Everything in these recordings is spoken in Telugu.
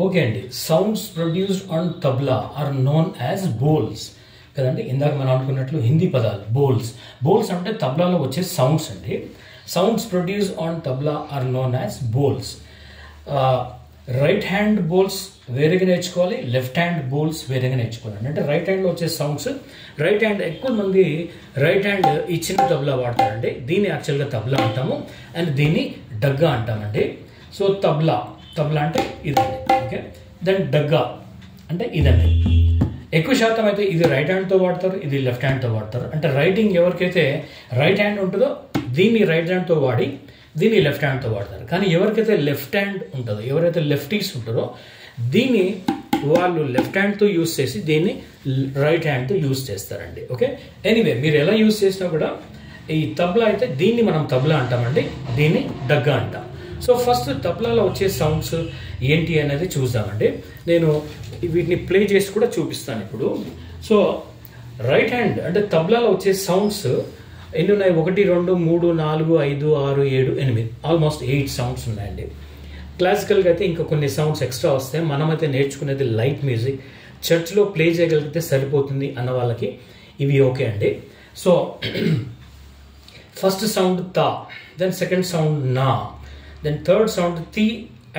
ఓకే అండి, sounds produced on tabla are known as bols కదండి. ఇందాక మనం అనుకున్నట్లు హిందీ పదాలు బోల్స్. బోల్స్ అంటే తబ్లాలో వచ్చే సౌండ్స్ అండి. Sounds produce on tabla are known as bols. Right hand bols వేరేగా నేర్చుకోవాలి, లెఫ్ట్ హ్యాండ్ బోల్స్ వేరేగా నేర్చుకోవాలి. అంటే రైట్ హ్యాండ్లో వచ్చే సౌండ్స్, రైట్ హ్యాండ్ ఎక్కువ మంది రైట్ హ్యాండ్ ఈ చిన్న తబ్లా వాడతారండి. దీన్ని యాక్చువల్గా తబ్లా అంటాము అండ్ దీన్ని డగ్గా అంటామండి. సో తబ్లా అంటే ఇదండి. ఓకే, దెన్ డగ్గా అంటే ఇదండి. ఎక్కువ శాతం అయితే ఇది రైట్ హ్యాండ్తో వాడతారు, ఇది లెఫ్ట్ హ్యాండ్తో వాడతారు. అంటే రైటింగ్ ఎవరికైతే రైట్ హ్యాండ్ ఉంటుందో దీన్ని రైట్ హ్యాండ్తో వాడి దీన్ని లెఫ్ట్ హ్యాండ్తో వాడతారు. కానీ ఎవరికైతే లెఫ్ట్ హ్యాండ్ ఉంటుందో, ఎవరైతే లెఫ్టీస్ ఉంటారో దీన్ని వాళ్ళు లెఫ్ట్ హ్యాండ్తో యూజ్ చేసి దీన్ని రైట్ హ్యాండ్తో యూజ్ చేస్తారండి. ఓకే, ఎనీవే మీరు ఎలా యూజ్ చేసినా కూడా ఈ తబ్లా అయితే దీన్ని మనం తబ్లా అంటామండి, దీన్ని డగ్గా అంటాం. సో ఫస్ట్ తబ్లాలో వచ్చే సౌండ్స్ ఏంటి అనేది చూద్దామండి. నేను వీటిని ప్లే చేసి కూడా చూపిస్తాను ఇప్పుడు. సో రైట్ హ్యాండ్ అంటే తబ్లాలో వచ్చే సౌండ్స్ ఎన్ని ఉన్నాయి? 1, 2, 3, 4, 5, 6, 7, 8 ఆల్మోస్ట్ 8 సౌండ్స్ ఉన్నాయండి. క్లాసికల్గా అయితే ఇంకా కొన్ని సౌండ్స్ ఎక్స్ట్రా వస్తాయి. మనమైతే నేర్చుకునేది లైట్ మ్యూజిక్, చర్చ్లో ప్లే చేయగలిగితే సరిపోతుంది అన్న వాళ్ళకి ఇవి ఓకే అండి. సో ఫస్ట్ సౌండ్ తా, దెన్ సెకండ్ సౌండ్ నా, దెన్ థర్డ్ సౌండ్ తి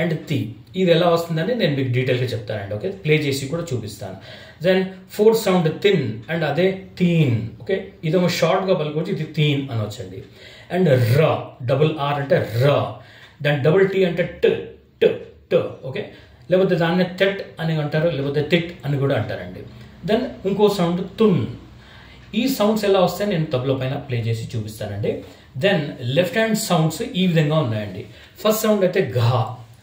అండ్ తి. ఇది ఎలా వస్తుందని నేను మీకు డీటెయిల్గా చెప్తానండి. ఓకే, ప్లే చేసి కూడా చూపిస్తాను. దెన్ ఫోర్త్ సౌండ్ తిన్ అండ్ అదే తీన్. ఓకే, ఇదేమో షార్ట్గా పలుకోవచ్చు, ఇది తీన్ అనొచ్చండి. అండ్ ర, డబుల్ ఆర్ అంటే ర, దాని డబుల్ టీ అంటే ట్ ట్ ట్. ఓకే, లేకపోతే దాన్ని తెట్ అని అంటారు, లేకపోతే తిట్ అని కూడా అంటారండి. దెన్ ఇంకో సౌండ్ తున్. ఈ సౌండ్స్ ఎలా వస్తాయి నేను తబ్లా పైన ప్లే చేసి చూపిస్తానండి. దెన్ లెఫ్ట్ హ్యాండ్ సౌండ్స్ ఈ విధంగా ఉన్నాయండి. ఫస్ట్ సౌండ్ అయితే ఘా,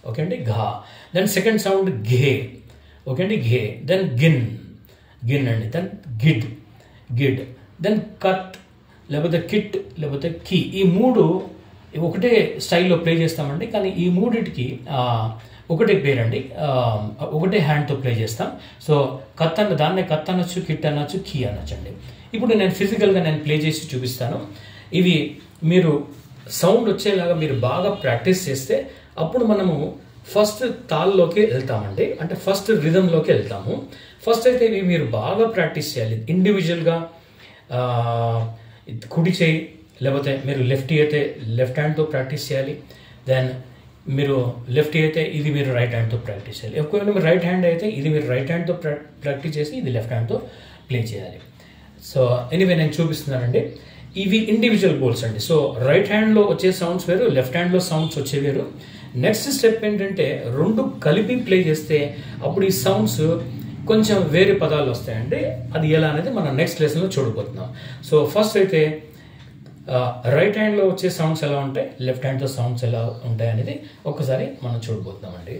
ఓకే అండి, ఘా. దెన్ సెకండ్ సౌండ్ ఘే, ఓకే అండి, ఘే. దెన్ గిన్, గిన్ అండి. దెన్ గిడ్, గిడ్. దెన్ కట్, లేకపోతే కిట్, లేకపోతే కీ. ఈ మూడు ఒకటే స్టైల్లో ప్లే చేస్తామండి. కానీ ఈ మూడింటికి ఒకటే పేరండి, ఒకటే హ్యాండ్తో ప్లే చేస్తాం. సో కత్ అన్న దాన్నే కత్ అనొచ్చు, కిట్ అనొచ్చు, కీ అనొచ్చు అండి. ఇప్పుడు నేను ఫిజికల్గా నేను ప్లే చేసి చూపిస్తాను. ఇవి మీరు సౌండ్ వచ్చేలాగా మీరు బాగా ప్రాక్టీస్ చేస్తే అప్పుడు మనము ఫస్ట్ తాల్లోకి వెళ్తామండి. అంటే ఫస్ట్ రిథంలోకి వెళ్తాము. ఫస్ట్ అయితే ఇవి మీరు బాగా ప్రాక్టీస్ చేయాలి ఇండివిజువల్గా. కుడి చేయి, లేకపోతే మీరు లెఫ్ట్ అయితే లెఫ్ట్ హ్యాండ్తో ప్రాక్టీస్ చేయాలి. దెన్ మీరు లెఫ్ట్ అయితే ఇది మీరు రైట్ హ్యాండ్తో ప్రాక్టీస్ చేయాలి. ఒకవేళ మీరు రైట్ హ్యాండ్ అయితే ఇది మీరు రైట్ హ్యాండ్తో ప్రాక్టీస్ చేసి ఇది లెఫ్ట్ హ్యాండ్తో ప్లే చేయాలి. సో ఎనీవే నేను చూపిస్తున్నానండి. ఇవి ఇండివిజువల్ బోల్స్ అండి. సో రైట్ హ్యాండ్లో వచ్చే సౌండ్స్ వేరు, లెఫ్ట్ హ్యాండ్లో సౌండ్స్ వచ్చే వేరు. నెక్స్ట్ స్టెప్ ఏంటంటే రెండు కలిపి ప్లే చేస్తే అప్పుడు ఈ సౌండ్స్ కొంచెం వేరే పదాలు వస్తాయండి. అది ఎలా అనేది మనం నెక్స్ట్ లెసన్లో చూడబోతున్నాం. సో ఫస్ట్ అయితే రైట్ హ్యాండ్లో వచ్చే సౌండ్స్ ఎలా ఉంటాయి, లెఫ్ట్ హ్యాండ్తో సౌండ్స్ ఎలా ఉంటాయి అనేది ఒక్కసారి మనం చూడబోతున్నాం అండి.